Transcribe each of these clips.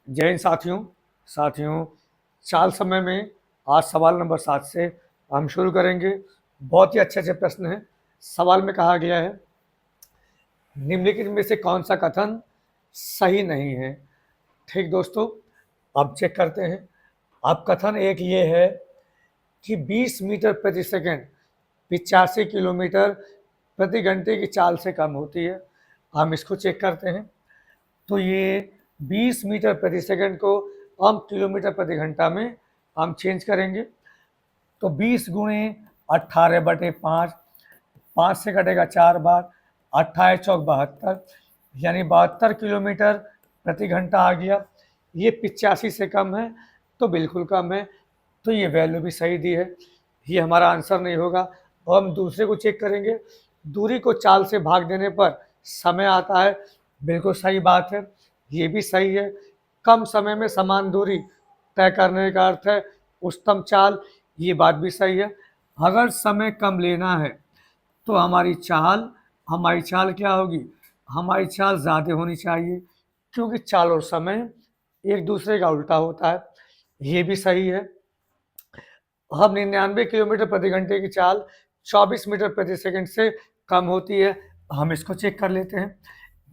जय हिंद साथियों चाल समय में आज सवाल नंबर 7 से हम शुरू करेंगे। बहुत ही अच्छे प्रश्न हैं। सवाल में कहा गया है, निम्नलिखित में से कौन सा कथन सही नहीं है। ठीक दोस्तों, अब चेक करते हैं। अब कथन एक ये है कि 20 मीटर प्रति सेकंड 85 किलोमीटर प्रति घंटे की चाल से कम होती है। हम इसको चेक करते हैं। तो ये 20 मीटर प्रति सेकंड को हम किलोमीटर प्रति घंटा में हम चेंज करेंगे। तो 20 गुणे 18/5, 5 से कटेगा 4 बार, 28 चौक 72, यानी 72 किलोमीटर प्रति घंटा आ गया। ये 85 से कम है तो बिल्कुल कम है, तो ये वैल्यू भी सही दी है। ये हमारा आंसर नहीं होगा। और हम दूसरे को चेक करेंगे। दूरी को चाल से भाग देने पर समय आता है, बिल्कुल सही बात है, ये भी सही है। कम समय में समान दूरी तय करने का अर्थ है उच्चतम चाल, ये बात भी सही है। अगर समय कम लेना है तो हमारी चाल क्या होगी? हमारी चाल ज़्यादा होनी चाहिए, क्योंकि चाल और समय एक दूसरे का उल्टा होता है, ये भी सही है। हम 99 किलोमीटर प्रति घंटे की चाल 24 मीटर प्रति सेकंड से कम होती है। हम इसको चेक कर लेते हैं।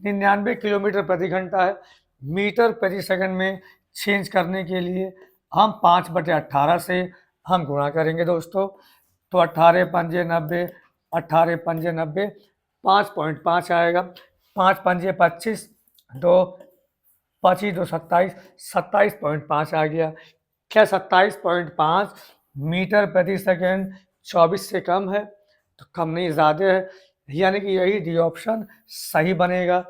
99 किलोमीटर प्रति घंटा है, मीटर प्रति सेकंड में चेंज करने के लिए हम 5/18 से हम गुणा करेंगे दोस्तों। तो 18 पंजे 90, 18 पंजे 90, 5.5 आएगा। 5 पंजे 25, 2 25 2 27, 27.5 आ गया। क्या 27.5 मीटर प्रति सेकंड 24 से कम है? तो कम नहीं, ज़्यादा है, यानी कि यही डी ऑप्शन सही बनेगा।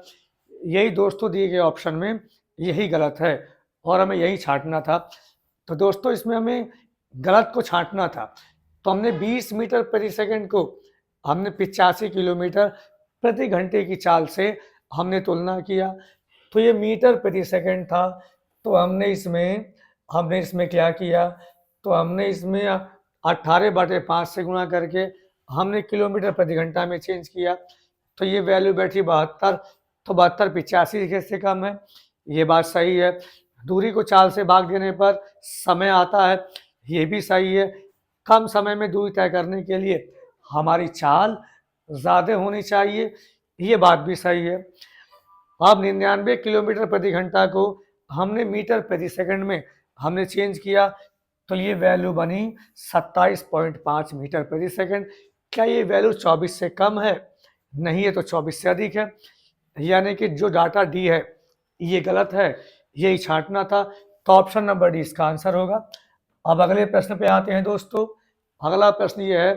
यही दोस्तों दिए गए ऑप्शन में यही गलत है और हमें यही छांटना था। तो दोस्तों इसमें हमें गलत को छांटना था, तो हमने 20 मीटर प्रति सेकंड को हमने 85 किलोमीटर प्रति घंटे की चाल से हमने तुलना किया। तो ये मीटर प्रति सेकंड था, तो हमने इसमें क्या किया? तो हमने इसमें 18/5 से गुणा करके हमने किलोमीटर प्रति घंटा में चेंज किया। तो ये वैल्यू बैठी 72, तो 72 85 से कम है, ये बात सही है। दूरी को चाल से भाग देने पर समय आता है, ये भी सही है। कम समय में दूरी तय करने के लिए हमारी चाल ज़्यादा होनी चाहिए, ये बात भी सही है। अब 99 किलोमीटर प्रति घंटा को हमने मीटर प्रति सेकंड में हमने चेंज किया, तो ये वैल्यू बनी 27.5 मीटर प्रति सेकंड। क्या ये वैल्यू 24 से कम है? नहीं है, तो 24 से अधिक है, यानी कि जो डाटा डी है ये गलत है, यही छांटना था। तो ऑप्शन नंबर डी इसका आंसर होगा। अब अगले प्रश्न पे आते हैं दोस्तों। अगला प्रश्न ये है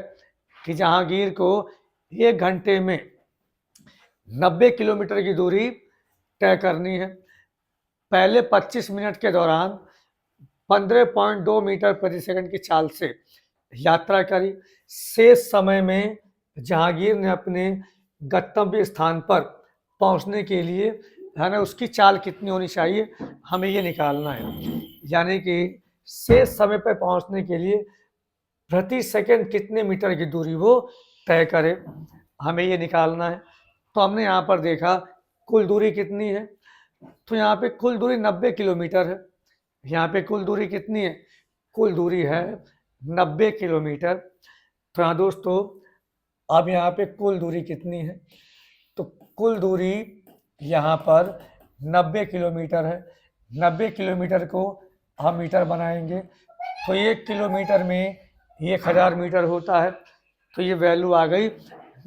कि जहांगीर को 1 घंटे में 90 किलोमीटर की दूरी तय करनी है। पहले 25 मिनट के दौरान 15.2 मीटर प्रति सेकंड की चाल से यात्रा करी। शेष समय में जहांगीर ने अपने गंतव्य स्थान पर पहुंचने के लिए है ना उसकी चाल कितनी होनी चाहिए, हमें ये निकालना है। यानी कि शेष समय पर पहुंचने के लिए प्रति सेकंड कितने मीटर की दूरी वो तय करे, हमें ये निकालना है। तो हमने यहाँ पर देखा कुल दूरी कितनी है, तो यहाँ पे कुल दूरी 90 किलोमीटर है। यहाँ पे कुल दूरी कितनी है? कुल दूरी है 90 किलोमीटर। तो यहाँ दोस्तों अब यहाँ पे कुल दूरी कितनी है? तो कुल दूरी यहाँ पर 90 किलोमीटर है। 90 किलोमीटर को हम मीटर बनाएंगे, तो 1 किलोमीटर में 1000 मीटर होता है, तो ये वैल्यू आ गई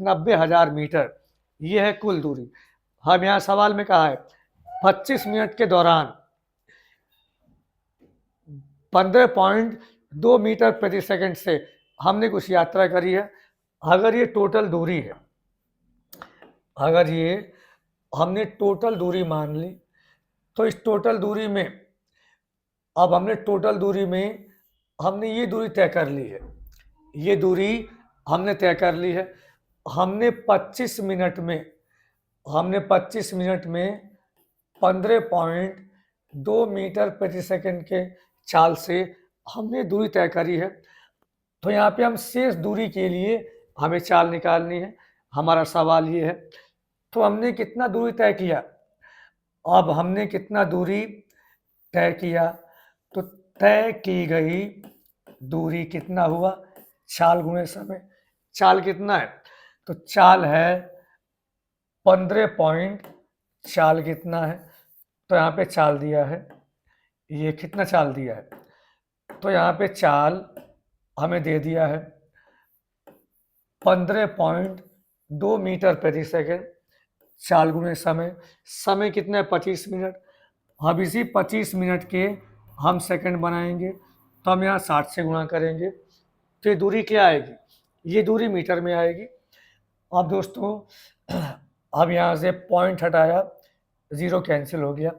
90,000 मीटर। ये है कुल दूरी। हम यहाँ सवाल में कहा है 25 मिनट के दौरान 15.2 मीटर प्रति सेकंड से हमने कुछ यात्रा करी है। अगर ये टोटल दूरी है, अगर ये हमने टोटल दूरी मान ली, तो इस टोटल दूरी में अब हमने ये दूरी तय कर ली है। ये दूरी हमने तय कर ली है। हमने 25 मिनट में 15.2 मीटर प्रति सेकंड के चाल से हमने दूरी तय करी है। तो यहाँ पे हम शेष दूरी के लिए हमें चाल निकालनी है। हमारा सवाल ये है, तो हमने कितना दूरी तय किया? अब हमने कितना दूरी तय किया, तो तय की गई दूरी कितना हुआ, चाल गुणे समय। चाल कितना है, तो चाल है 15 पॉइंट, चाल कितना है, तो यहाँ पे चाल दिया है, ये कितना चाल दिया है, तो यहाँ पे चाल हमें दे दिया है 15.2 मीटर प्रति सेकेंड। चाल गुणे समय, समय कितना है 25 मिनट। अब इसी 25 मिनट के हम सेकंड बनाएंगे, तो हम यहाँ 60 से गुणा करेंगे, तो ये दूरी क्या आएगी, ये दूरी मीटर में आएगी। अब दोस्तों अब यहाँ से पॉइंट हटाया, ज़ीरो कैंसिल हो गया,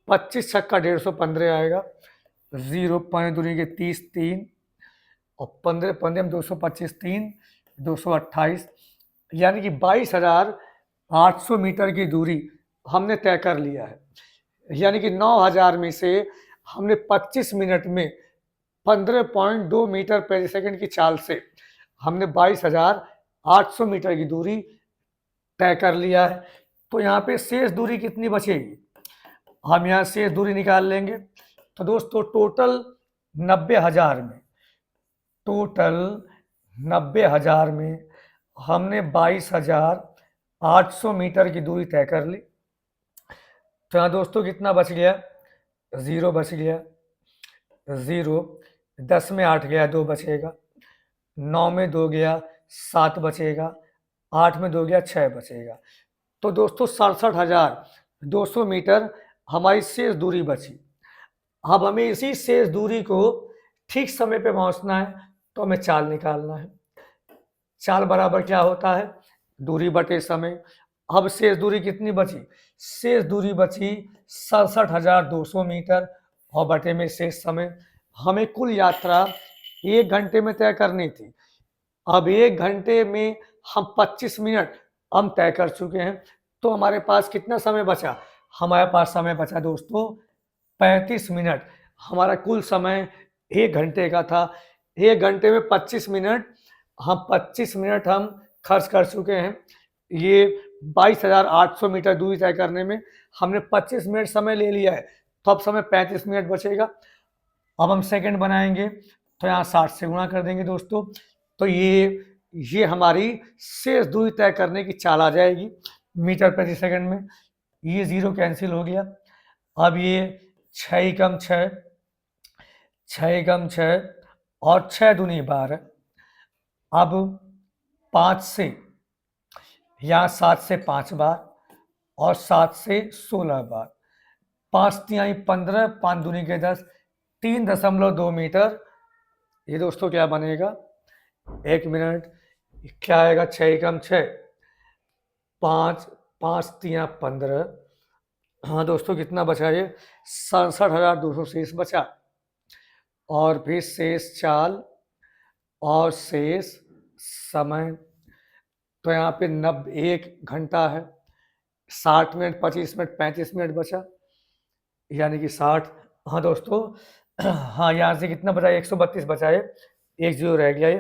25 छक्का 150 आएगा, 0 5 दूनी के 30 3 और 15 15 में 225 3 228, यानी कि 22,800 मीटर की दूरी हमने तय कर लिया है। यानी कि 9,000 में से हमने 25 मिनट में 15.2 मीटर प्रति सेकंड की चाल से हमने 22,800 मीटर की दूरी तय कर लिया है। तो यहाँ पे शेष दूरी कितनी बचेगी, हम यहाँ शेष दूरी निकाल लेंगे। तो दोस्तों टोटल 90,000 में, टोटल 90,000 में हमने 22,800 मीटर की दूरी तय कर ली। तो यहाँ दोस्तों कितना बच गया, 0 बच गया, 0, 10 में 8 गया 2 बचेगा, 9 में 2 गया 7 बचेगा, 8 में 2 गया 6 बचेगा। तो दोस्तों 67,200 मीटर हमारी शेष दूरी बची। अब हमें इसी शेष दूरी को ठीक समय पे पहुंचना है, तो हमें चाल निकालना है। चाल बराबर क्या होता है, दूरी बटे समय। अब शेष दूरी कितनी बची, शेष दूरी बची 67,200 मीटर और बटे में शेष समय। हमें कुल यात्रा 1 घंटे में तय करनी थी। अब 1 घंटे में हम 25 मिनट हम तय कर चुके हैं, तो हमारे पास कितना समय बचा, हमारे पास समय बचा दोस्तों 35 मिनट। हमारा कुल समय 1 घंटे का था, 1 घंटे में 25 मिनट, हम 25 मिनट हम खर्च कर चुके हैं। ये 22,800 मीटर दूरी तय करने में हमने 25 मिनट समय ले लिया है, तो अब समय 35 मिनट बचेगा। अब हम सेकंड बनाएंगे, तो यहाँ 60 से गुणा कर देंगे दोस्तों, तो ये हमारी शेष दूरी तय करने की चाल आ जाएगी मीटर प्रति सेकंड में। ये 0 कैंसिल हो गया। अब ये 6 कम 6, 6 कम 6 और 6 दूनी 12। अब 5 से, यहाँ 7 से 5 बार और 7 से 16 बार, 5 तिहाई 15, 5 दूनी के 10, 3.2 मीटर। ये दोस्तों क्या बनेगा, 1 मिनट, क्या आएगा, 6 कम 6, 5, 5 तिया 15। हाँ दोस्तों कितना बचा, ये 67,200 शेष बचा, और फिर शेष चाल और शेष समय। तो यहाँ पे 1 घंटा है, 60 मिनट 25 मिनट 35 मिनट बचा, यानी कि 60। हाँ दोस्तों हाँ यहाँ से कितना बचा, 132 बचा है, 1 0 रह गया ये,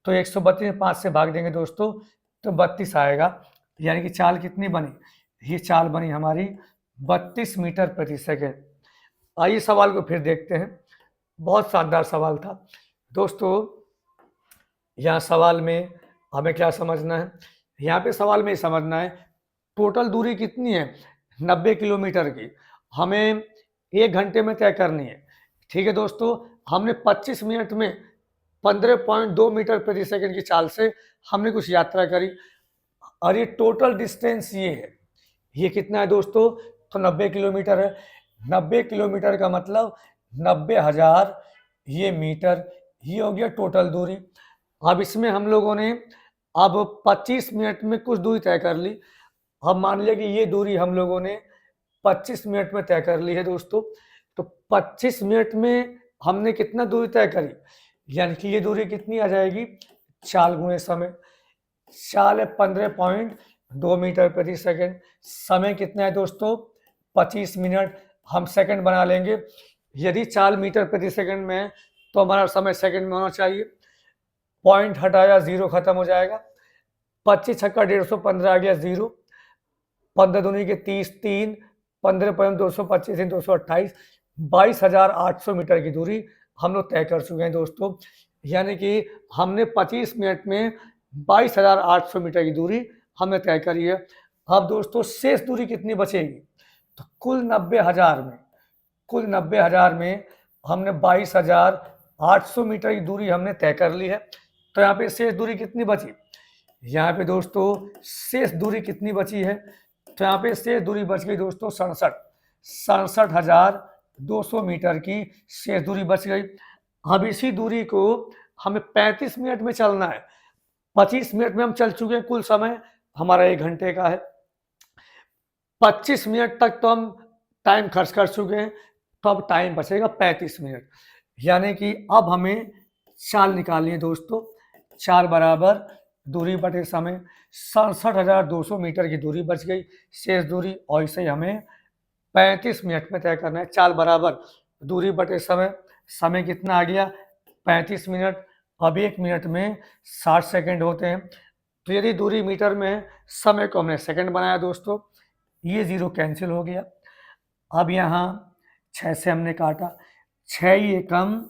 तो 132 में 5 से भाग देंगे दोस्तों, तो 32 आएगा। यानी कि चाल कितनी बनी, ये चाल बनी हमारी 32 मीटर प्रति सेकेंड। आइए सवाल को फिर देखते हैं, बहुत शानदार सवाल था दोस्तों। यहाँ सवाल में हमें क्या समझना है, यहाँ पे सवाल में समझना है टोटल दूरी कितनी है, 90 किलोमीटर की, हमें 1 घंटे में तय करनी है। ठीक है दोस्तों, हमने 25 मिनट में 15.2 मीटर प्रति सेकंड की चाल से हमने कुछ यात्रा करी, और ये टोटल डिस्टेंस ये है, ये कितना है दोस्तों, तो 90 किलोमीटर है। 90 किलोमीटर का मतलब 90,000 ये मीटर, ये हो गया टोटल दूरी। अब इसमें हम लोगों ने अब 25 मिनट में कुछ दूरी तय कर ली। अब मान लिया कि ये दूरी हम लोगों ने 25 मिनट में तय कर ली है दोस्तों, तो 25 मिनट में हमने कितना दूरी तय करी, यानी कि ये दूरी कितनी आ जाएगी, चाल गुणे समय। चाल है 15.2 मीटर प्रति सेकंड, समय कितना है दोस्तों 25 मिनट, हम सेकंड बना लेंगे। यदि चाल मीटर प्रति सेकंड में है तो हमारा समय सेकंड में होना चाहिए। पॉइंट हटाया, 0 खत्म हो जाएगा, 25 छक्का 150 आ गया 0, 15 दूनी के 30 3, 15 225 228, 22,800 मीटर की दूरी हम लोग तय कर चुके हैं दोस्तों। यानी कि हमने 25 मिनट में 22,800 मीटर की दूरी हमने तय करी है। अब दोस्तों शेष दूरी कितनी बचेगी? तो कुल 90,000 में हमने 22,800 मीटर की दूरी हमने तय कर ली है। तो यहाँ पे शेष दूरी कितनी बची? यहाँ पे दोस्तों शेष दूरी कितनी बची है? तो यहाँ पे शेष दूरी बच गई दोस्तों 67,200 मीटर की शेष दूरी बच गई। अब इसी दूरी को हमें 35 मिनट में चलना है। 25 मिनट में हम चल चुके हैं, कुल समय हमारा 1 घंटे का है। 25 मिनट तक तो हम टाइम खर्च कर चुके हैं, तो अब टाइम बचेगा 35 मिनट। यानी कि अब हमें चाल निकालनी है दोस्तों। चाल बराबर दूरी बटे समय, 67,200 मीटर की दूरी बच गई, शेष दूरी, और इसे हमें 35 मिनट में तय करना है। चाल बराबर दूरी बटे समय, समय कितना आ गया 35 मिनट। अब 1 मिनट में 60 सेकंड होते हैं। तो यदि दूरी मीटर में है, समय को हमने सेकंड बनाया दोस्तों, ये 0 कैंसिल हो गया। अब यहाँ 6 से हमने काटा, 6 एकम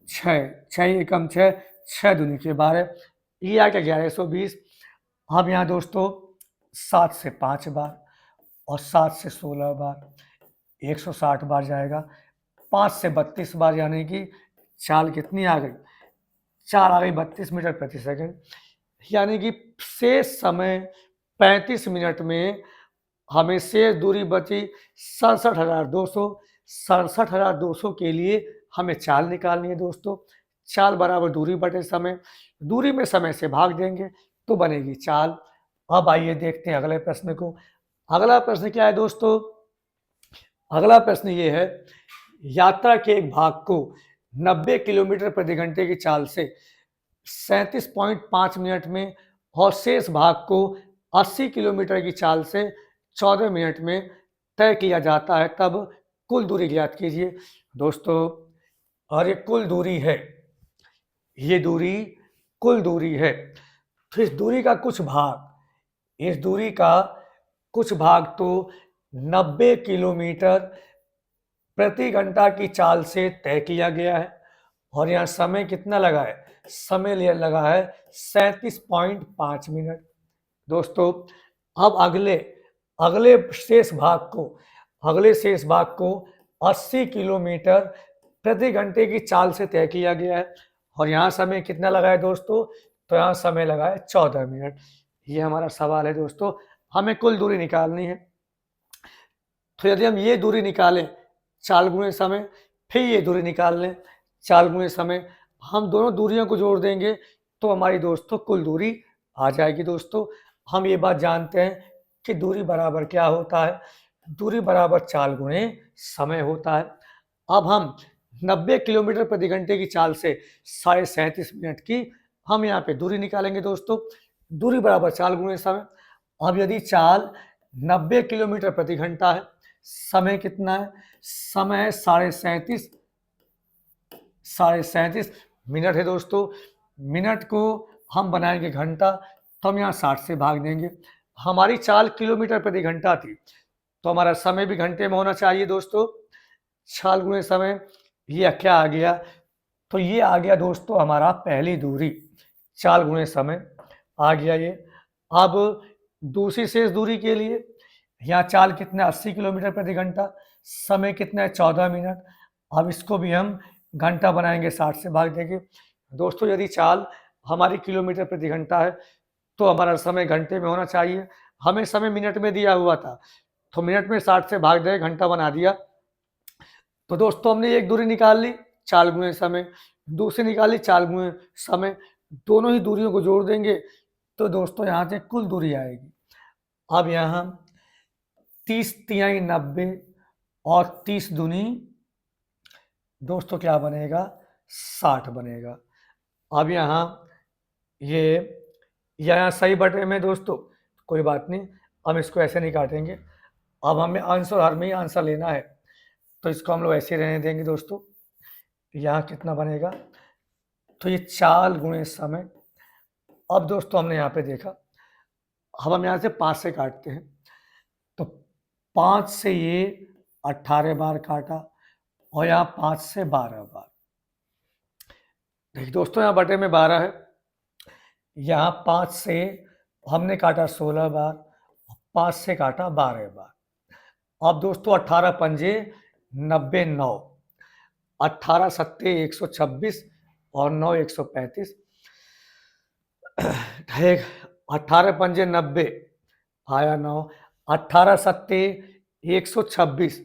6, 6 एकम 6, 6 दूनी के 12, ये आ गया 1120। अब यहाँ दोस्तों 7 से 5 बार और 7 से 16 बार, 160 बार जाएगा। 5 से 32 बार, यानी कि चाल कितनी आ गई? चाल आ गई 32 मीटर प्रति सेकंड। यानी कि शेष समय 35 मिनट में हमें शेष दूरी बची 67,200। 67,200 के लिए हमें चाल निकालनी है दोस्तों। चाल बराबर दूरी बटे समय, दूरी में समय से भाग देंगे तो बनेगी चाल। अब आइए देखते हैं अगले प्रश्न को। अगला प्रश्न क्या है दोस्तों? अगला प्रश्न ये है, यात्रा के एक भाग को 90 किलोमीटर प्रति घंटे की चाल से 37.5 मिनट में और शेष भाग को 80 किलोमीटर की चाल से 14 मिनट में तय किया जाता है, तब कुल दूरी ज्ञात कीजिए। दोस्तों, और ये कुल दूरी है, ये दूरी कुल दूरी है। तो इस दूरी का कुछ भाग, इस दूरी का कुछ भाग तो 90 किलोमीटर प्रति घंटा की चाल से तय किया गया है। और यहाँ समय कितना लगा है? समय लगा है 37.5 मिनट। दोस्तों, अब अगले अगले शेष भाग को 80 किलोमीटर प्रति घंटे की चाल से तय किया गया है। और यहाँ समय कितना लगा है दोस्तों? तो यहाँ समय लगा है 14 मिनट। ये हमारा सवाल है दोस्तों, हमें कुल दूरी निकालनी है। तो यदि हम ये दूरी निकालें चाल गुणे समय, फिर ये दूरी निकाल लें चाल गुणे समय, हम दोनों दूरियों को जोड़ देंगे तो हमारी दोस्तों कुल दूरी आ जाएगी। दोस्तों, हम ये बात जानते हैं कि दूरी बराबर क्या होता है? दूरी बराबर चाल गुणे समय होता है। अब हम 90 किलोमीटर प्रति घंटे की चाल से 37.5 मिनट की हम यहाँ पे दूरी निकालेंगे दोस्तों। दूरी बराबर चाल गुणे समय। अब यदि चाल 90 किलोमीटर प्रति घंटा है, समय कितना है? समय है 37.5 मिनट है दोस्तों। मिनट को हम बनाएंगे घंटा, तो हम यहाँ 60 से भाग देंगे। हमारी चाल किलोमीटर प्रति घंटा थी, तो हमारा समय भी घंटे में होना चाहिए दोस्तों। चाल गुणे समय, ये क्या आ गया? तो ये आ गया दोस्तों हमारा पहली दूरी, चाल गुणे समय आ गया ये। अब दूसरी शेष दूरी के लिए यहाँ चाल कितना 80 किलोमीटर प्रति घंटा, समय कितना है 14 मिनट। अब इसको भी हम घंटा बनाएंगे, 60 से भाग देंगे। दोस्तों, यदि चाल हमारी किलोमीटर प्रति घंटा है तो हमारा समय घंटे में होना चाहिए। हमें समय मिनट में दिया हुआ था, तो मिनट में 60 से भाग दे, घंटा बना दिया। तो दोस्तों, हमने एक दूरी निकाल ली चाल गुणे समय, दूसरी निकाली चाल गुणे समय, दोनों ही दूरियों को जोड़ देंगे तो दोस्तों यहाँ से कुल दूरी आएगी। अब यहाँ 30 तिहाई 90 और 30 दूनी दोस्तों क्या बनेगा? 60 बनेगा। अब यहाँ ये यहाँ सही बटे में दोस्तों, कोई बात नहीं, हम इसको ऐसे नहीं काटेंगे। अब हमें आंसर, हर में ही आंसर लेना है, तो इसको हम लोग ऐसे रहने देंगे दोस्तों। यहाँ कितना बनेगा? तो ये चाल गुणे समय। अब दोस्तों हमने यहाँ पे देखा, अब हम यहाँ से 5 से काटते हैं, तो 5 से ये 18 बार काटा, और यहाँ 5 से 12 बार। देखिए दोस्तों, यहाँ बटे में 12 है, यहाँ 5 से हमने काटा 16 बार, 5 से काटा 12 बार। अब दोस्तों 18 पंजे 90, 9, 18 सत्ते 126 और 9 135। 18 पंजे 90 आया 9, 18 सत्ते 126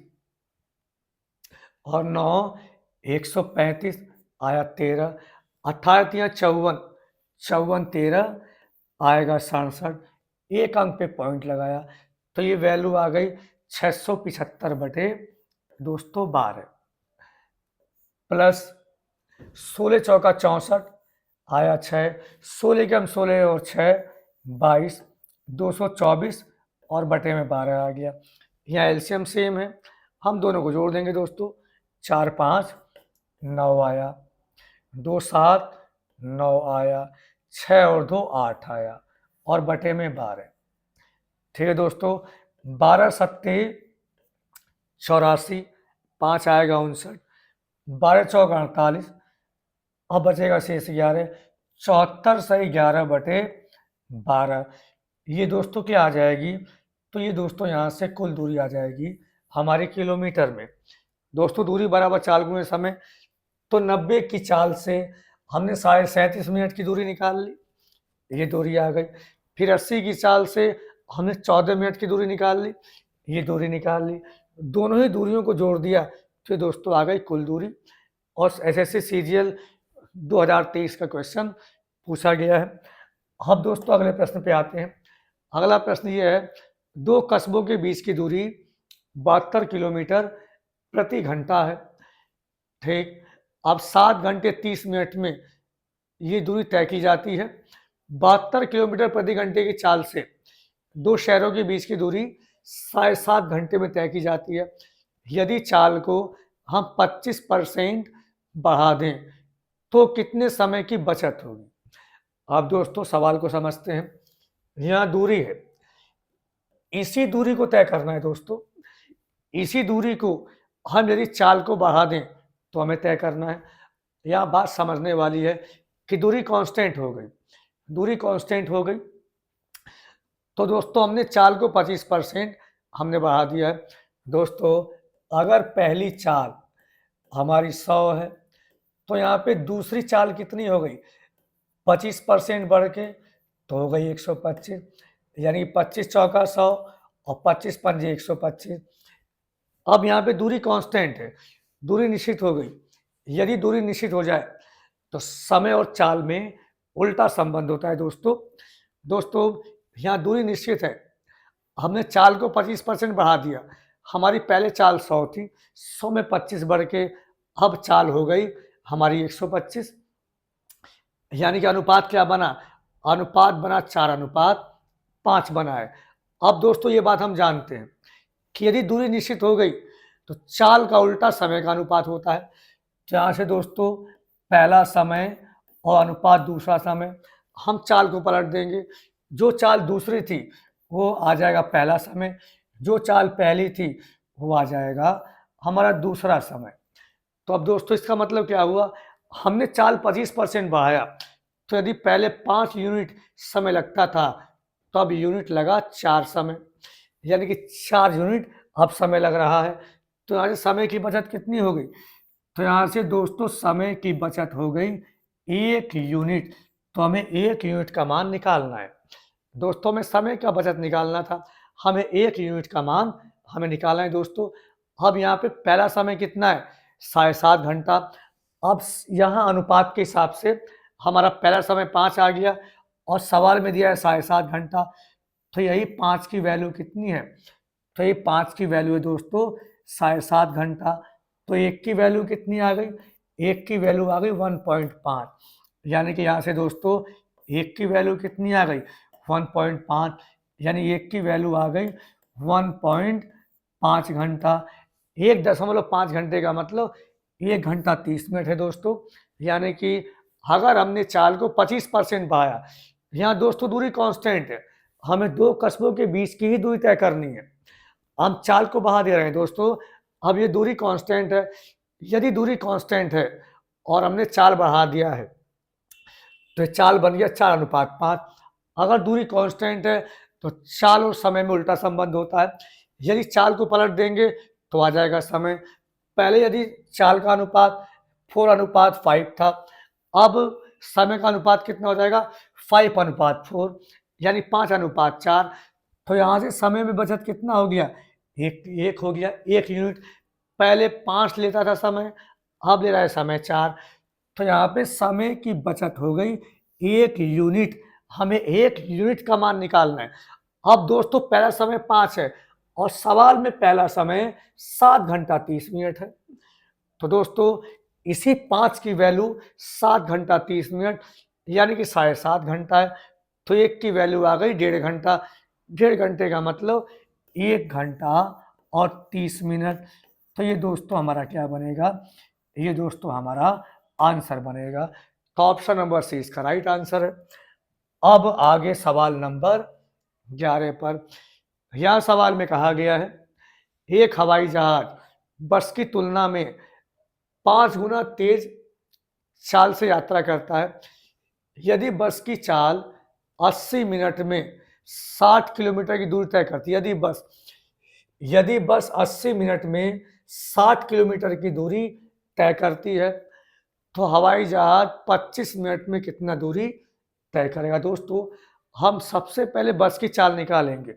और 9 135 आया 13, 18 तिया 54, 54 13 आएगा 67। एक अंक पे पॉइंट लगाया तो ये वैल्यू आ गई 675 बटे दोस्तों 12 प्लस 16 चौका 64 आया 6, 16 के हम 16 और 6 22, 224 और बटे में 12 आ गया। यहाँ एलसीएम सेम है, हम दोनों को जोड़ देंगे दोस्तों। 4 5 9 आया, 2 7 9 आया, 6 और 2 8 आया और बटे में 12। ठीक है दोस्तों, 12 सत्ते 84, 5 आएगा 59, 12 चौका 48, अब बचेगा शेष 11, 74 सही 11 बटे 12। ये दोस्तों क्या आ जाएगी, तो ये दोस्तों यहाँ से कुल दूरी आ जाएगी हमारे किलोमीटर में। दोस्तों दूरी बराबर चाल गुणे समय, तो 90 की चाल से हमने 37.5 मिनट की दूरी निकाल ली, ये दूरी आ गई। फिर 80 की चाल से हमने 14 मिनट की दूरी निकाल ली, ये दूरी निकाल ली। दोनों ही दूरियों को जोड़ दिया तो दोस्तों आ गई कुल दूरी। और एसएससी सीजीएल 2023 का क्वेश्चन पूछा गया है। अब दोस्तों अगले प्रश्न पे आते हैं। अगला प्रश्न ये है, दो कस्बों के बीच की दूरी 72 किलोमीटर प्रति घंटा है। ठीक, अब 7 घंटे 30 मिनट में ये दूरी तय की जाती है। 72 किलोमीटर प्रति घंटे की चाल से दो शहरों के बीच की दूरी 7.5 घंटे में तय की जाती है। यदि चाल को हम 25% बढ़ा दें तो कितने समय की बचत होगी। अब दोस्तों सवाल को समझते हैं। यहाँ दूरी है, इसी दूरी को तय करना है दोस्तों। इसी दूरी को हम यदि चाल को बढ़ा दें तो हमें तय करना है। यहाँ बात समझने वाली है कि दूरी कांस्टेंट हो गई, दूरी कांस्टेंट हो गई तो दोस्तों हमने चाल को 25% हमने बढ़ा दिया है। दोस्तों अगर पहली चाल हमारी 100 है तो यहाँ पे दूसरी चाल कितनी हो गई, 25% बढ़ के तो हो गई 125, यानी 25 चौका 100 और 25 पंजे 125। अब यहाँ पे दूरी कांस्टेंट है, दूरी निश्चित हो गई। यदि दूरी निश्चित हो जाए तो समय और चाल में उल्टा संबंध होता है दोस्तों यहाँ दूरी निश्चित है, हमने चाल को 25% बढ़ा दिया। हमारी पहले चाल 100 थी, 100 में 25 बढ़ के अब चाल हो गई हमारी 125, यानी कि अनुपात क्या बना, अनुपात बना 4:5 बना है। अब दोस्तों ये बात हम जानते हैं कि यदि दूरी निश्चित हो गई तो चाल का उल्टा समय का अनुपात होता है। जहाँ से दोस्तों पहला समय और अनुपात दूसरा समय, हम चाल को पलट देंगे। जो चाल दूसरी थी वो आ जाएगा पहला समय, जो चाल पहली थी वो आ जाएगा हमारा दूसरा समय। तो अब दोस्तों इसका मतलब क्या हुआ, हमने चाल 25% बढ़ाया तो यदि पहले 5 यूनिट समय लगता था तो अब यूनिट लगा 4 समय, यानी कि 4 यूनिट अब समय लग रहा है। तो यहाँ से समय की बचत कितनी हो गई, तो यहाँ से दोस्तों समय की बचत हो गई 1 यूनिट। तो हमें 1 यूनिट का मान निकालना है दोस्तों, में समय का बचत निकालना था, हमें 1 यूनिट का मान हमें निकालना है दोस्तों। अब यहाँ पे पहला समय कितना है, 7.5 घंटा। अब यहाँ अनुपात के हिसाब से हमारा पहला समय 5 आ गया और सवाल में दिया है 7.5 घंटा, तो यही 5 की वैल्यू कितनी है, तो ये 5 की वैल्यू है दोस्तों 7.5 घंटा। तो 1 की वैल्यू कितनी आ गई, 1 की वैल्यू आ गई 1.5, यानी कि यहाँ से दोस्तों 1 की वैल्यू कितनी आ गई 1.5, यानी 1 की वैल्यू आ गई 1.5 घंटा। 1.5 घंटे का मतलब 1 घंटा 30 मिनट है दोस्तों। यानी कि अगर हमने चाल को 25% बढ़ाया, यहाँ दोस्तों दूरी कांस्टेंट है, हमें दो कस्बों के बीच की ही दूरी तय करनी है। हम चाल को बढ़ा दे रहे हैं दोस्तों, अब ये दूरी कांस्टेंट है, यदि दूरी कांस्टेंट है और हमने चाल बढ़ा दिया है तो चाल बन गया 4:5। अगर दूरी कांस्टेंट है तो चाल और समय में उल्टा संबंध होता है। यदि चाल को पलट देंगे तो आ जाएगा समय। पहले यदि चाल का अनुपात 4:5 था, अब समय का अनुपात कितना हो जाएगा 5:4, यानी 5:4। तो यहाँ से समय में बचत कितना हो गया, एक हो गया, 1 यूनिट। पहले 5 लेता था समय, अब ले रहा है समय 4। तो यहाँ पे समय की बचत हो गई 1 यूनिट। हमें 1 यूनिट का मान निकालना है। अब दोस्तों पहला समय 5 है और सवाल में पहला समय 7 घंटा 30 मिनट है। तो दोस्तों इसी 5 की वैल्यू 7 घंटा 30 मिनट यानी कि 7.5 घंटा है। तो 1 की वैल्यू आ गई 1.5 घंटा। 1.5 घंटे का मतलब 1 घंटा और 30 मिनट। तो ये दोस्तों हमारा क्या बनेगा, ये दोस्तों हमारा आंसर बनेगा। तो ऑप्शन नंबर सी इसका राइट आंसर है। अब आगे सवाल नंबर 11 पर। यह सवाल में कहा गया है एक हवाई जहाज बस की तुलना में 5 गुना तेज चाल से यात्रा करता है। यदि बस की चाल 80 मिनट में 60 किलोमीटर की दूरी तय करती है, यदि बस 80 मिनट में 60 किलोमीटर की दूरी तय करती है तो हवाई जहाज 25 मिनट में कितना दूरी तय करेगा। दोस्तों हम सबसे पहले बस की चाल निकालेंगे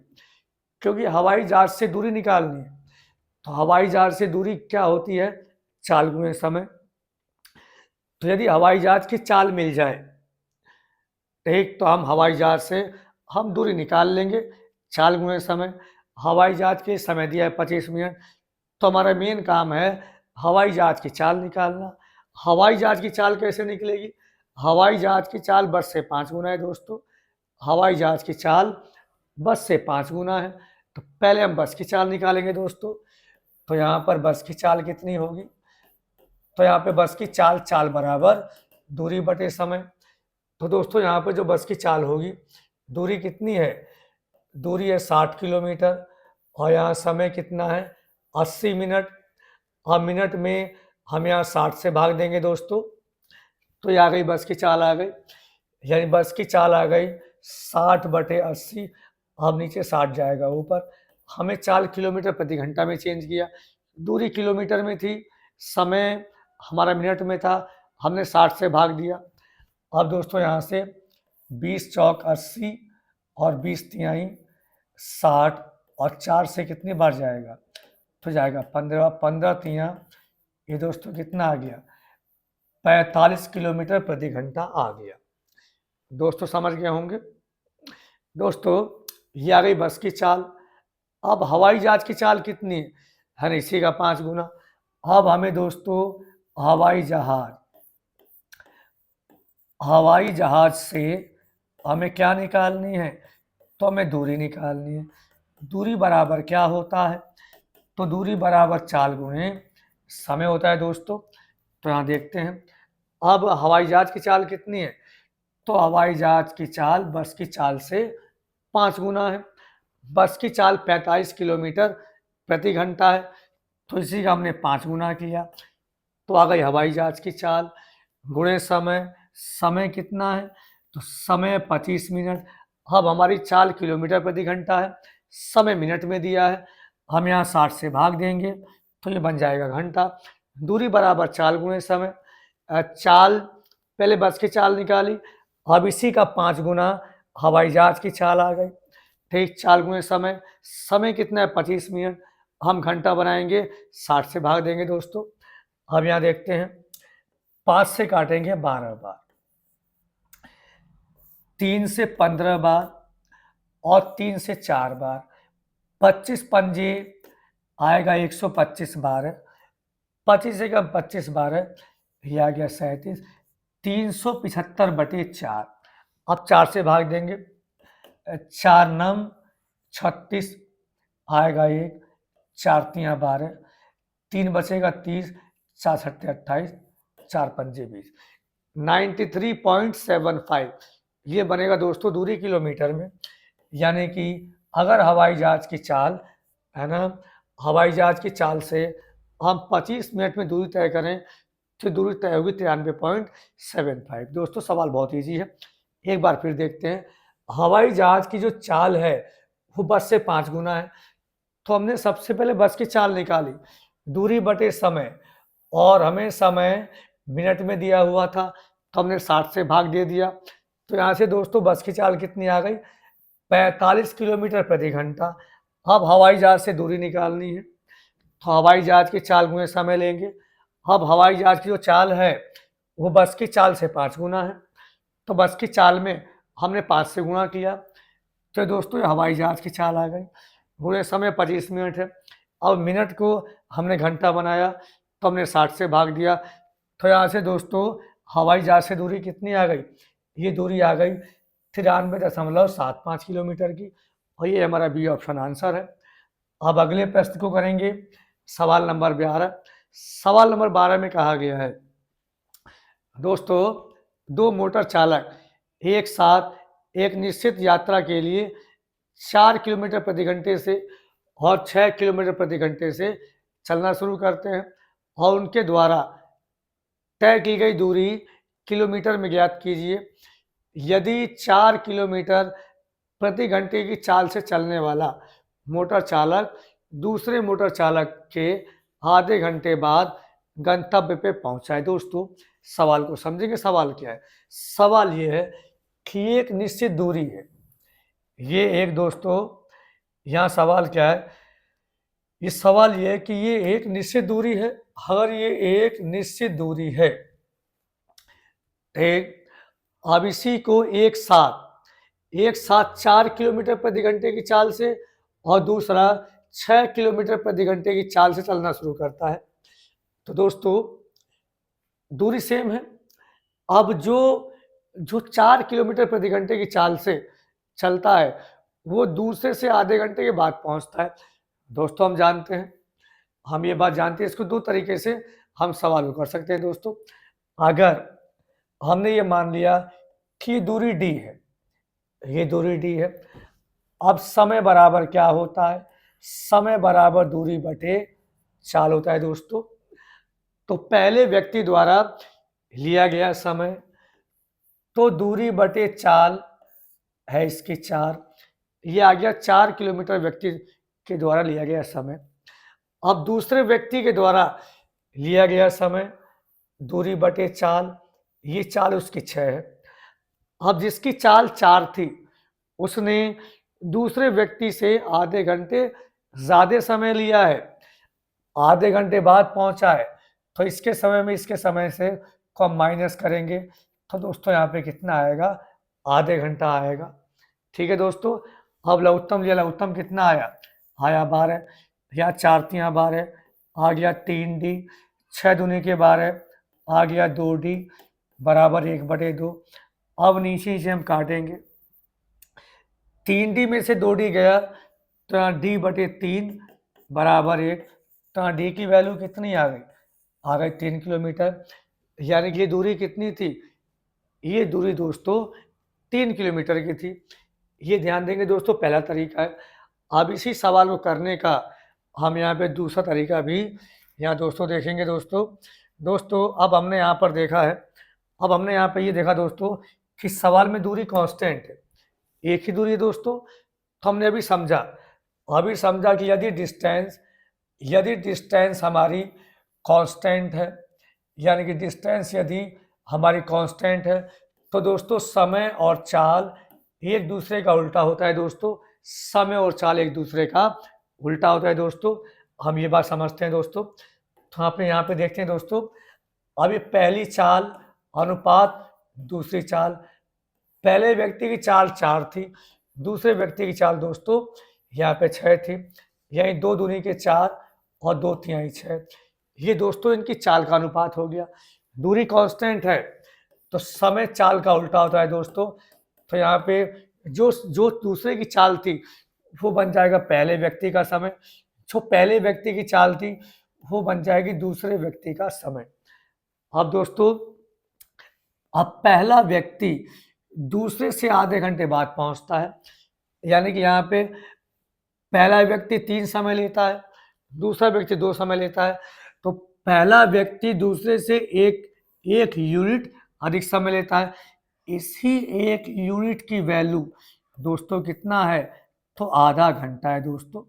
क्योंकि हवाई जहाज से दूरी निकालनी है। तो हवाई जहाज से दूरी क्या होती है, चाल गुणे समय। तो यदि हवाई जहाज की चाल मिल जाए ठीक, तो हम हवाई जहाज से हम दूरी निकाल लेंगे, चाल गुणे समय। हवाई जहाज के समय दिया है 25 मिनट, तो हमारा मेन काम है हवाई जहाज की चाल निकालना। हवाई जहाज की चाल कैसे निकलेगी, हवाई जहाज की चाल बस से 5 गुना है दोस्तों। हवाई जहाज की चाल बस से 5 गुना है। तो पहले हम बस की चाल निकालेंगे दोस्तों। तो यहाँ पर बस की चाल कितनी होगी, तो यहाँ पे बस की चाल बराबर दूरी बटे समय। तो दोस्तों यहाँ पे जो बस की चाल होगी, दूरी कितनी है, दूरी है 60 किलोमीटर और यहाँ समय कितना है 80 मिनट। और मिनट में हम यहाँ 60 से भाग देंगे दोस्तों, तो ये आ गई बस की चाल आ गई। यानी बस की चाल आ गई 60/80। अब नीचे 60 जाएगा ऊपर। हमें चाल किलोमीटर प्रति घंटा में चेंज किया, दूरी किलोमीटर में थी, समय हमारा मिनट में था, हमने 60 से भाग दिया। अब दोस्तों यहाँ से 20 चौक 80 और 20 तिहाई 60 और 4 से कितनी बार जाएगा, तो जाएगा 15। 15 तिया ये दोस्तों कितना आ गया 45 किलोमीटर प्रति घंटा आ गया। दोस्तों समझ गए होंगे। दोस्तों ये आ गई बस की चाल। अब हवाई जहाज की चाल कितनी है ना, इसी का 5 गुना। अब हमें दोस्तों हवाई जहाज से हमें क्या निकालनी है, तो हमें दूरी निकालनी है। दूरी बराबर क्या होता है, तो दूरी बराबर चाल गुणे समय होता है दोस्तों। तो यहाँ देखते हैं अब हवाई जहाज की चाल कितनी है, तो हवाई जहाज की चाल बस की चाल से 5 गुना है। बस की चाल 45 किलोमीटर प्रति घंटा है, तो इसी का हमने 5 गुना किया, तो आ गई हवाई जहाज की चाल गुणे समय। समय कितना है, तो समय 25 मिनट। अब हमारी चाल किलोमीटर प्रति घंटा है, समय मिनट में दिया है, हम यहाँ 60 से भाग देंगे तो ये बन जाएगा घंटा। दूरी बराबर चाल गुणे समय। चाल पहले बस की चाल निकाली, अब इसी का 5 गुना हवाई जहाज की चाल आ गई ठीक, चाल गुणे समय। समय कितना है 25 मिनट, हम घंटा बनाएंगे 60 से भाग देंगे दोस्तों। अब यहाँ देखते हैं 5 से काटेंगे 12 बार, 3 से 15 बार और 3 से 4 बार, 25 पंजे आएगा 125 बार है। 25 से कम 25 बार है, ये आ गया 37। 375/4। अब 4 से भाग देंगे, 4 नम 36 आएगा 1, 4 तिया 12, 3 बचेगा 30, 4 छट्टे 28, 4 पंजे 20, 93.75 ये बनेगा दोस्तों दूरी किलोमीटर में। यानी कि अगर हवाई जहाज की चाल है ना, हवाई जहाज की चाल से हम 25 मिनट में दूरी तय करें तो दूरी तय होगी 93.75। दोस्तों सवाल बहुत ईजी है, एक बार फिर देखते हैं। हवाई जहाज की जो चाल है वो बस से 5 गुना है, तो हमने सबसे पहले बस की चाल निकाली, दूरी बटे समय, और हमें समय मिनट में दिया हुआ था तो हमने 60 से भाग दे दिया। तो यहाँ से दोस्तों बस की चाल कितनी आ गई, 45 किलोमीटर प्रति घंटा। अब हवाई जहाज से दूरी निकालनी है, तो हवाई जहाज की चाल गुणे समय लेंगे। अब हवाई जहाज की जो चाल है वो बस की चाल से 5 गुना है, तो बस की चाल में हमने 5 से गुणा किया, तो दोस्तों ये हवाई जहाज की चाल आ गई। गुणे समय 25 मिनट है। अब मिनट को हमने घंटा बनाया तो हमने 60 से भाग दिया, तो यहाँ से दोस्तों हवाई जहाज से दूरी कितनी आ गई, ये दूरी आ गई 93.75 किलोमीटर की, और ये हमारा बी ऑप्शन आंसर है। अब अगले प्रश्न को करेंगे, सवाल नंबर 12। सवाल नंबर 12 में कहा गया है दोस्तों, दो मोटर चालक एक साथ एक निश्चित यात्रा के लिए 4 किलोमीटर प्रति घंटे से और 6 किलोमीटर प्रति घंटे से चलना शुरू करते हैं, और उनके द्वारा तय की गई दूरी किलोमीटर में ज्ञात कीजिए। यदि 4 किलोमीटर प्रति घंटे की चाल से चलने वाला मोटर चालक दूसरे मोटर चालक के आधे घंटे बाद गंतव्य पे पहुंचा है। दोस्तों सवाल को समझेंगे, सवाल क्या है। सवाल ये है कि एक निश्चित दूरी है, ये एक दोस्तों यहाँ सवाल क्या है, इस सवाल ये है कि ये एक निश्चित दूरी है। अगर ये एक निश्चित दूरी है, एक अब इसी को एक साथ 4 किलोमीटर प्रति घंटे की चाल से और दूसरा 6 किलोमीटर प्रति घंटे की चाल से चलना शुरू करता है, तो दोस्तों दूरी सेम है। अब जो 4 किलोमीटर प्रति घंटे की चाल से चलता है वो दूसरे से आधे घंटे के बाद पहुंचता है। दोस्तों हम जानते हैं, हम ये बात जानते हैं, इसको दो तरीके से हम सवाल को कर सकते हैं। दोस्तों अगर हमने ये मान लिया कि दूरी d है, ये दूरी d है, अब समय बराबर क्या होता है, समय बराबर दूरी बटे चाल होता है। दोस्तों तो पहले व्यक्ति द्वारा लिया गया समय तो दूरी बटे चाल है इसकी 4, ये आ गया 4 किलोमीटर व्यक्ति के द्वारा लिया गया समय। अब दूसरे व्यक्ति के द्वारा लिया गया समय दूरी बटे चाल, ये चाल उसकी 6 है। अब जिसकी चाल 4 थी उसने दूसरे व्यक्ति से आधे घंटे ज़्यादा समय लिया है, आधे घंटे बाद पहुंचा है, तो इसके समय में इसके समय से को हम माइनस करेंगे, तो दोस्तों यहाँ पे कितना आएगा, आधे घंटा आएगा। ठीक है दोस्तों, अब लघुत्तम लिया, लघुत्तम कितना आया 12, यहाँ 4 3 12 आ गया 3D, 6 दूनी के 12 आ गया 2D बराबर 1/2। अब नीचे से हम काटेंगे, 3D में से 2D गया तो यहाँ D/3 बराबर 1, तो यहाँ D की वैल्यू कितनी आ गई 3 किलोमीटर, यानी कि ये दूरी कितनी थी, ये दूरी दोस्तों 3 किलोमीटर की थी। ये ध्यान देंगे दोस्तों, पहला तरीका है। अब इसी सवाल को करने का हम यहाँ पे दूसरा तरीका भी यहाँ दोस्तों देखेंगे। दोस्तों अब हमने यहाँ पर देखा है, अब हमने यहाँ पे ये देखा दोस्तों कि सवाल में दूरी कांस्टेंट है, एक ही दूरी है दोस्तों। तो हमने अभी समझा कि यदि डिस्टेंस हमारी कांस्टेंट है, यानी कि डिस्टेंस यदि हमारी कांस्टेंट है, तो दोस्तों समय और चाल एक दूसरे का उल्टा होता है। दोस्तों समय और चाल एक दूसरे का उल्टा होता है। दोस्तों हम ये बात समझते हैं दोस्तों। तो आप यहाँ पे देखते हैं दोस्तों, अब ये पहली चाल अनुपात दूसरी चाल, पहले व्यक्ति की चाल 4 थी, दूसरे व्यक्ति की चाल दोस्तों यहाँ पे 6 थी, यही 2 दूनी के 4 और 2 तिहाई 6, ये दोस्तों इनकी चाल का अनुपात हो गया। दूरी कांस्टेंट है तो समय चाल का उल्टा होता है दोस्तों। तो यहाँ पे जो दूसरे की चाल थी वो बन जाएगा पहले व्यक्ति का समय, जो पहले व्यक्ति की चाल थी वो बन जाएगी दूसरे व्यक्ति का समय। अब दोस्तों अब पहला व्यक्ति दूसरे से आधे घंटे बाद पहुंचता है, यानी कि यहाँ पे पहला व्यक्ति 3 समय लेता है, दूसरा व्यक्ति 2 समय लेता है, तो पहला व्यक्ति दूसरे से एक यूनिट अधिक समय लेता है। इसी एक यूनिट की वैल्यू दोस्तों कितना है, तो आधा घंटा है दोस्तों।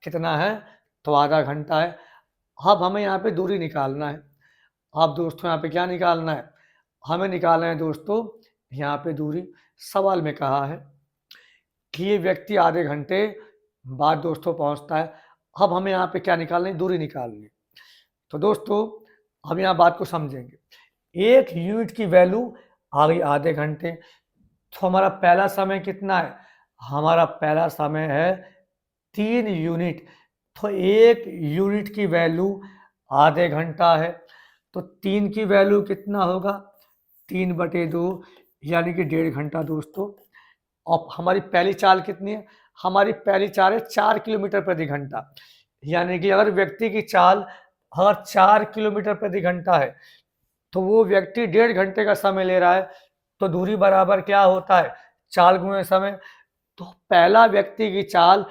कितना है, तो आधा घंटा है। अब हमें यहाँ पे दूरी निकालना है। अब दोस्तों यहाँ पे क्या निकालना है, हमें निकालना है दोस्तों यहाँ पे दूरी। सवाल में कहा है कि ये व्यक्ति आधे घंटे बाद दोस्तों पहुँचता है। अब हमें यहाँ पे क्या निकालना है, दूरी निकालनी है। तो दोस्तों हम यहाँ बात को समझेंगे। एक यूनिट की वैल्यू आ गई आधे घंटे। तो हमारा पहला समय कितना है, हमारा पहला समय है 3 यूनिट। तो एक यूनिट की वैल्यू आधे घंटा है। तो 3 की वैल्यू कितना होगा, 3/2 यानी कि 1.5 घंटा दोस्तों। अब हमारी पहली चाल कितनी है, हमारी पहली चाल है 4 किलोमीटर प्रति घंटा। यानी कि अगर व्यक्ति की चाल अगर 4 किलोमीटर प्रति घंटा है तो वो व्यक्ति 1.5 घंटे का समय ले रहा है। तो दूरी बराबर क्या होता है, चाल गुणे समय। तो पहला व्यक्ति की चाल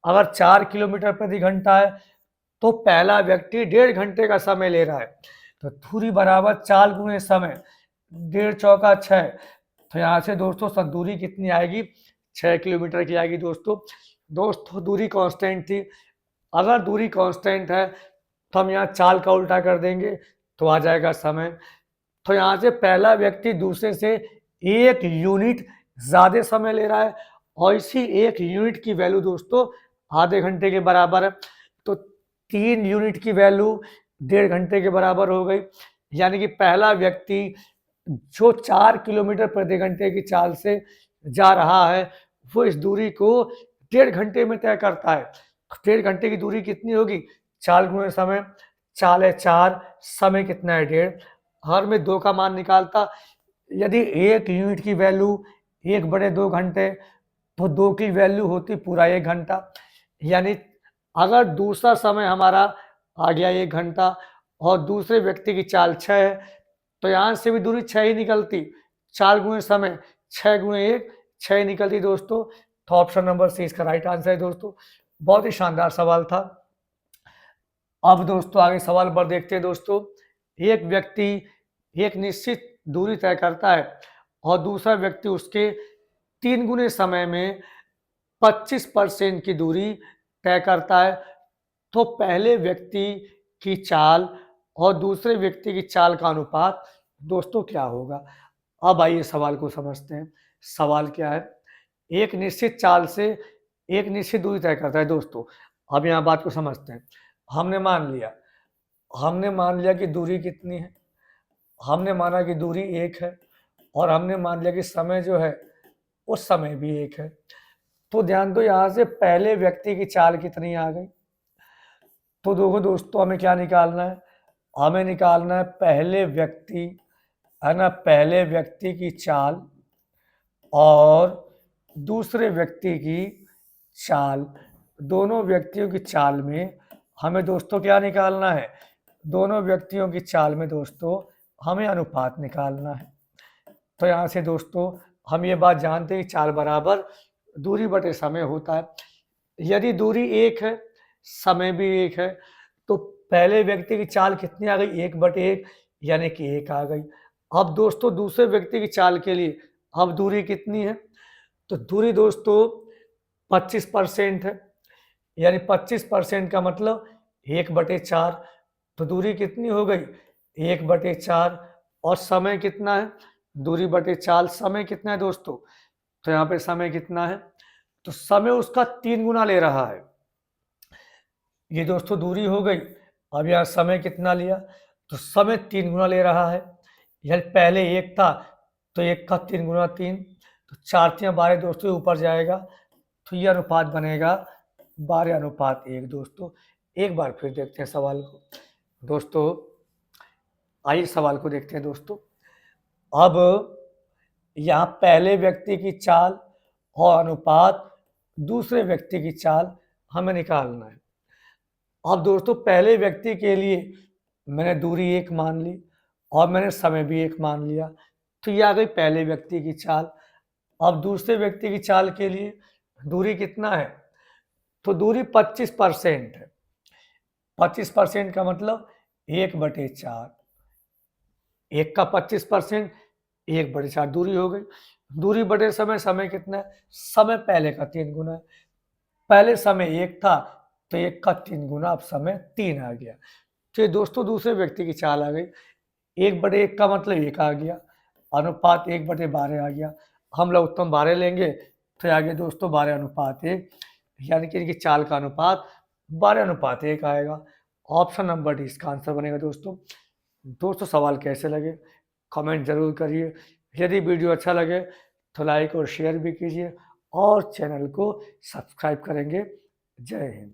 अगर 4 किलोमीटर प्रति घंटा है तो पहला व्यक्ति 1.5 घंटे का समय ले रहा है। तो दूरी बराबर चाल गुणे समय, 1.5 चौका 6। तो यहाँ से दोस्तों दूरी कितनी आएगी, 6 किलोमीटर की आएगी दोस्तों दूरी कांस्टेंट थी। अगर दूरी कांस्टेंट है तो हम यहाँ चाल का उल्टा कर देंगे तो आ जाएगा समय। तो यहाँ से पहला व्यक्ति दूसरे से 1 यूनिट ज़्यादा समय ले रहा है और इसी 1 यूनिट की वैल्यू दोस्तों आधे घंटे के बराबर है। तो 3 यूनिट की वैल्यू 1.5 घंटे के बराबर हो गई। यानी कि पहला व्यक्ति जो 4 किलोमीटर प्रति घंटे की चाल से जा रहा है वो इस दूरी को 1.5 घंटे में तय करता है। 1.5 घंटे की दूरी कितनी होगी, चाल गुणे समय। चाल है 4, समय कितना है 1.5। हर में 2 का मान निकालता। यदि 1 यूनिट की वैल्यू 1/2 घंटे तो 2 की वैल्यू होती पूरा 1 घंटा। यानी अगर दूसरा समय हमारा आ गया 1 घंटा और दूसरे व्यक्ति की चाल 6 है तो यहाँ से भी दूरी 6 ही निकलती। चाल गुणे समय 6 गुणे 1 6 निकलती दोस्तों। तो ऑप्शन नंबर सी इसका राइट आंसर है दोस्तों। बहुत ही शानदार सवाल था। अब दोस्तों आगे सवाल पर देखते हैं दोस्तों। एक व्यक्ति एक निश्चित दूरी तय करता है और दूसरा व्यक्ति उसके 3 गुने समय में 25% की दूरी तय करता है। तो पहले व्यक्ति की चाल और दूसरे व्यक्ति की चाल का अनुपात दोस्तों क्या होगा। अब आइए सवाल को समझते हैं। सवाल क्या है, एक निश्चित चाल से एक निश्चित दूरी तय करता है दोस्तों। अब यहाँ बात को समझते हैं। हमने मान लिया कि दूरी कितनी है, हमने माना कि दूरी 1 है और हमने मान लिया कि समय जो है उस समय भी 1 है। तो ध्यान दो यहाँ से पहले व्यक्ति की चाल कितनी आ गई। तो देखो दोस्तों हमें क्या निकालना है, हमें निकालना है पहले व्यक्ति है ना, पहले व्यक्ति की चाल और दूसरे व्यक्ति की चाल। दोनों व्यक्तियों की चाल में हमें दोस्तों क्या निकालना है, दोनों व्यक्तियों की चाल में दोस्तों हमें अनुपात निकालना है। तो यहाँ से दोस्तों हम ये बात जानते हैं कि चाल बराबर दूरी बटे समय होता है। यदि दूरी 1 है, समय भी 1 है, तो पहले व्यक्ति की चाल कितनी आ गई, 1/1 यानी कि 1 आ गई। अब दोस्तों दूसरे व्यक्ति की चाल के लिए अब दूरी कितनी है, तो दूरी दोस्तों 25% है। यानी 25% का मतलब 1/4। तो दूरी कितनी हो गई, 1/4। और समय कितना है, दूरी बटे चाल। समय कितना है दोस्तों, तो यहाँ पे समय कितना है, तो समय उसका 3 गुना ले रहा है। ये दोस्तों दूरी हो गई। अब यहाँ समय कितना लिया, तो समय 3 गुना ले रहा है। यानी पहले 1 था तो 1 का 3 गुना 3, तो 4×3=12 दोस्तों ऊपर जाएगा। तो ये अनुपात बनेगा 12:1 दोस्तों। एक बार फिर देखते हैं सवाल को दोस्तों। आइए सवाल को देखते हैं दोस्तों। अब यहाँ पहले व्यक्ति की चाल और अनुपात दूसरे व्यक्ति की चाल हमें निकालना है। अब दोस्तों पहले व्यक्ति के लिए मैंने दूरी 1 मान ली और मैंने समय भी 1 मान लिया। तो ये आ गई पहले व्यक्ति की चाल। अब दूसरे व्यक्ति की चाल के लिए दूरी कितना है, तो दूरी 25% है। 25% का मतलब 1/4, 1 का 25%, 1/4 दूरी हो गई। दूरी बटे समय, समय कितना है? समय पहले का 3 गुना है। पहले समय 1 था तो 1 का 3 गुना, अब समय 3 आ गया। तो ये दोस्तों दूसरे व्यक्ति की चाल आ गई। 1/1 का मतलब 1 आ गया, अनुपात 1/12 आ गया। हम लघुत्तम 12 लेंगे तो आगे दोस्तों 12:1, यानी कि इनकी चाल का अनुपात 12:1 आएगा। ऑप्शन नंबर डी इसका आंसर बनेगा दोस्तों। दोस्तों सवाल कैसे लगे कमेंट जरूर करिए। यदि वीडियो अच्छा लगे तो लाइक और शेयर भी कीजिए और चैनल को सब्सक्राइब करेंगे। जय हिंद।